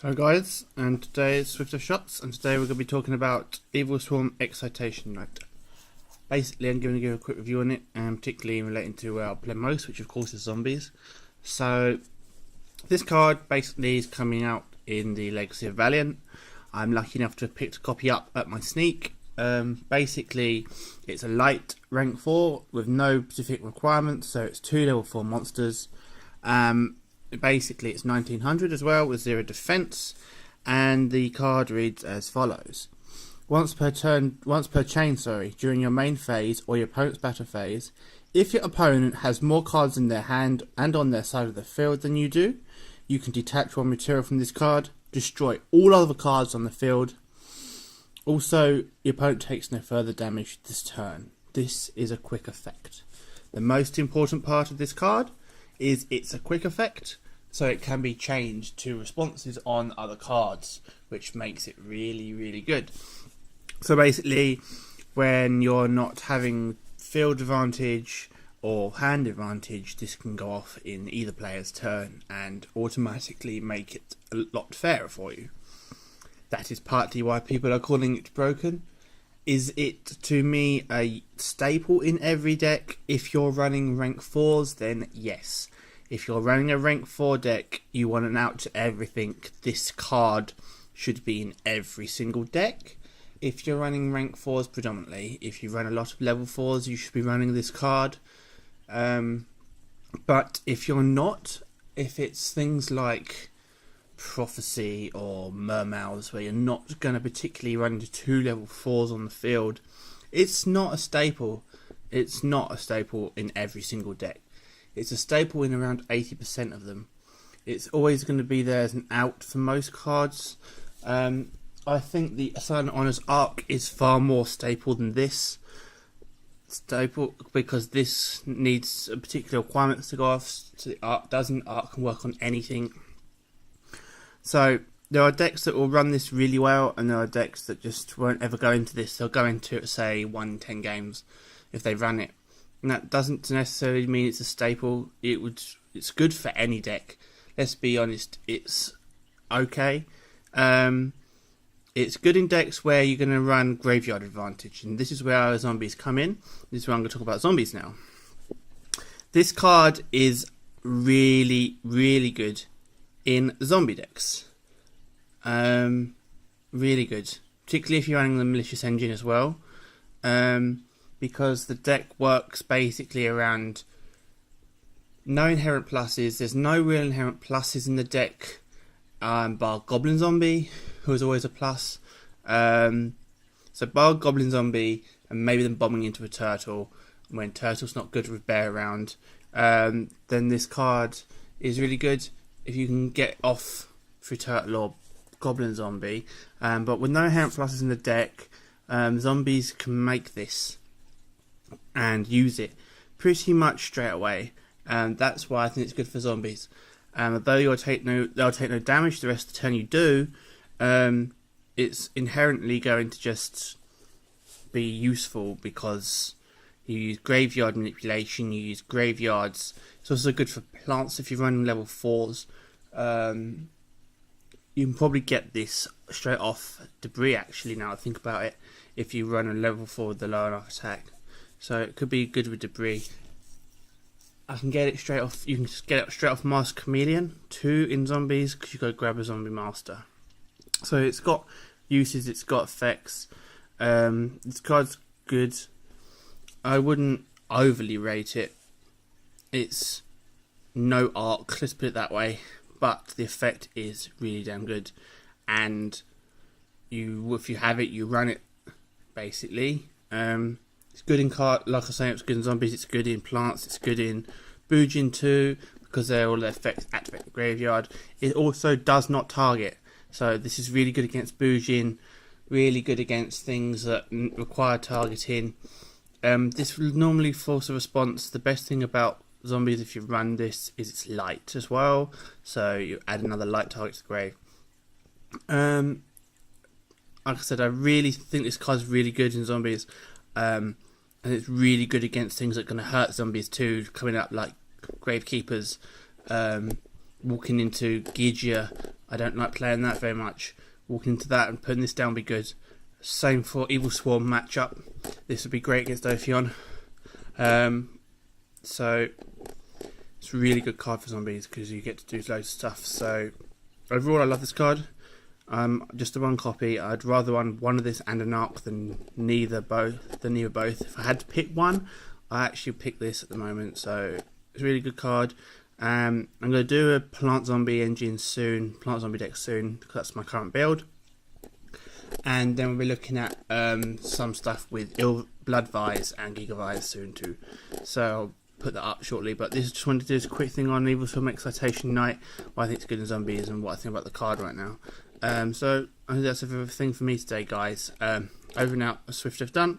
Hello guys, and today is Swiftdeathshotz, and today we're going to be talking about Evilswarm Exciton Knight. Basically, I'm going to give a quick review on it, and particularly relating to our play most, which of course is zombies. So, this card basically is coming out in the Legacy of Valiant. I'm lucky enough to have picked a copy up at my sneak. Basically, it's a light rank 4 with no specific requirements, so it's 2 level 4 monsters. Basically, it's 1900 as well with 0 defense, and the card reads as follows: once per chain, during your main phase or your opponent's battle phase, if your opponent has more cards in their hand and on their side of the field than you do, you can detach one material from this card, destroy all other cards on the field. Also, your opponent takes no further damage this turn. This is a quick effect. The most important part of this card is it's a quick effect, so it can be changed to responses on other cards, which makes it really good. So basically, when you're not having field advantage or hand advantage, this can go off in either player's turn and automatically make it a lot fairer for you. That is partly why people are calling it broken. Is it, to me, a staple in every deck? If you're running rank 4s, then yes. If you're running a rank 4 deck, you want an out to everything, this card should be in every single deck. If you're running rank 4s predominantly, if you run a lot of level 4s, you should be running this card. But if you're not, if it's things like Prophecy or Mermouths, where you're not going to particularly run into 2 level 4s on the field, it's not a staple. It's not a staple in every single deck. It's a staple in around 80% of them. It's always going to be there as an out for most cards. I think the Silent Honours Arc is far more staple than this. Staple because this needs a particular requirements to go off. So the Arc doesn't. Arc can work on anything. So there are decks that will run this really well, and there are decks that just won't ever go into this. They'll go into it, say, 1 in 10 games if they run it. And that doesn't necessarily mean it's a staple. It's good for any deck. Let's be honest, it's okay. It's good in decks where you're going to run graveyard advantage, and this is where our zombies come in. This is where I'm going to talk about zombies now. This card is really good in zombie decks. Really good, particularly if you're running the malicious engine as well. Because the deck works basically around no inherent pluses. There's no real inherent pluses in the deck, bar Goblin Zombie, who is always a plus. So bar Goblin Zombie, and maybe them bombing into a turtle, when turtle's not good with bear around, then this card is really good if you can get off through turtle or Goblin Zombie. But with no inherent pluses in the deck, zombies can make this and use it pretty much straight away, and that's why I think it's good for zombies. Though they'll take no damage the rest of the turn you do, it's inherently going to just be useful because you use graveyard manipulation, you use graveyards. It's also good for plants if you're running level 4s. You can probably get this straight off debris, actually, now I think about it, if you run a level 4 with the low enough attack. So it could be good with debris. I can get it straight off. You can just get it straight off Master Chameleon 2 in zombies, because you got to grab a zombie master. So it's got uses, it's got effects. This card's good. I wouldn't overly rate it. It's no arc, let's put it that way, but the effect is really damn good. And if you have it, you run it basically. It's good in card, like I say, it's good in zombies, it's good in plants, it's good in Boojin too, because they're all the effects activate the graveyard. It also does not target, so this is really good against Boojin, really good against things that require targeting. This will normally force a response. The best thing about zombies, if you run this, is it's light as well, so you add another light target to the grave. Like I said, I really think this card's really good in zombies. And it's really good against things that are going to hurt zombies too, coming up like Gravekeepers, walking into Gigia I don't like playing that very much. Walking into that and putting this down would be good. Same for Evilswarm matchup. This would be great against Ophion. So it's a really good card for zombies because you get to do loads of stuff. So overall, I love this card. Just the one copy. I'd rather run one of this and an arc than neither both. If I had to pick one, I actually pick this at the moment. So it's a really good card. I'm going to do a plant zombie engine soon, plant zombie deck soon, because that's my current build. And then we'll be looking at some stuff with Blood Vise and Giga Vise soon too. So I'll put that up shortly. But this just wanted to do this quick thing on Evilswarm Exciton Knight, what I think is good in zombies and what I think about the card right now. So I think that's everything for me today, guys. Over and out. Swift done.